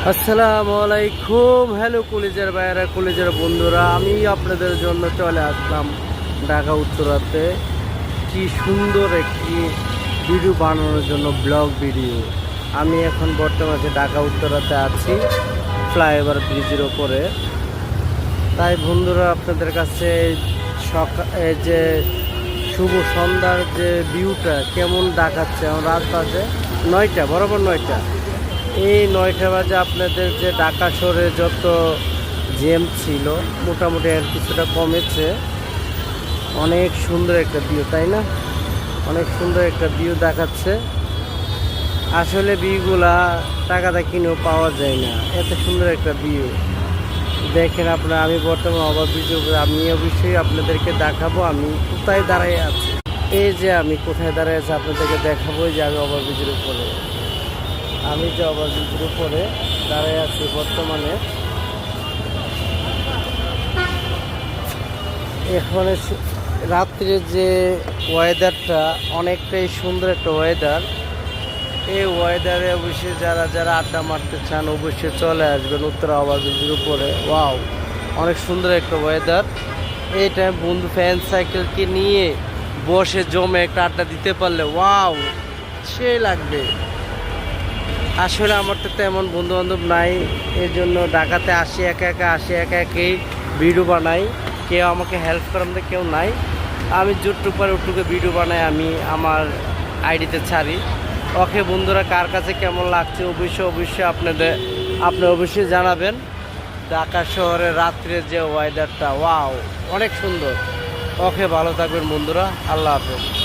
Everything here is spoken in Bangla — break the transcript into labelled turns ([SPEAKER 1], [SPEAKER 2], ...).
[SPEAKER 1] আসসালামু আলাইকুম। হ্যালো কলেজের ভাইয়েরা, কলেজের বন্ধুরা, আমি আপনাদের জন্য চলে আসলাম ঢাকা উত্তরাতে। কি সুন্দর একটি ভিডিও বানানোর জন্য, ব্লগ ভিডিও। আমি এখন বর্তমানে ঢাকা উত্তরাতে আছি, ফ্লাইওভার ব্রিজের ওপরে। তাই বন্ধুরা, আপনাদের কাছে এই যে শুভ সন্ধ্যার যে ভিউটা কেমন দেখাচ্ছে। এখন রাত বাজে 9টা, বরাবর 9টা। এই 9টা বাজে আপনাদের যে ঢাকা শহরে যত জ্যাম ছিল মোটামুটি আর কিছুটা কমেছে। অনেক সুন্দর একটা ভিউ, তাই না? অনেক সুন্দর একটা ভিউ দেখাচ্ছে। আসলে ভিউগুলা টাকাটা কিনেও পাওয়া যায় না, এত সুন্দর একটা ভিউ। দেখেন আপনারা, আমি বর্তমানে ওভারব্রিজের উপরে, আমি অবশ্যই আপনাদেরকে দেখাবো আমি কোথায় দাঁড়িয়ে আছি। এই যে আমি কোথায় দাঁড়িয়ে আছি আপনাদেরকে দেখাবো। যে আমি ওভারব্রিজের উপরে, আমি যে ওভারব্রিজের উপরে দাঁড়িয়ে আছি বর্তমানে। এখন রাত্রে যে ওয়েদারটা অনেকটাই সুন্দর একটা ওয়েদার। এই ওয়েদারে অবশ্যই যারা যারা আড্ডা মারতে চান অবশ্যই চলে আসবেন উত্তরা ওভারব্রিজের উপরে। ওয়াও, অনেক সুন্দর একটা ওয়েদার। এই টাইম বন্ধু ফ্যান সাইকেলকে নিয়ে বসে জমে একটা আড্ডা দিতে পারলে ওয়াও, সেই লাগবে। আসলে আমার তো তেমন বন্ধু বান্ধব নাই, এই জন্য ঢাকাতে আসি একা একা, আসি একা একাই ভিডিও বানাই। কেউ আমাকে হেল্প করার মধ্যে কেউ নাই। আমি যতটুকু পারি ওটুকু ভিডিও বানাই, আমি আমার আইডিতে ছাড়ি। ওকে বন্ধুরা, কার কাছে কেমন লাগছে অবশ্যই আপনি অবশ্যই জানাবেন। ঢাকা শহরের রাত্রের যে ওয়েদারটা ওয়াও, অনেক সুন্দর। ওকে, ভালো থাকবেন বন্ধুরা, আল্লাহ হাফেজ।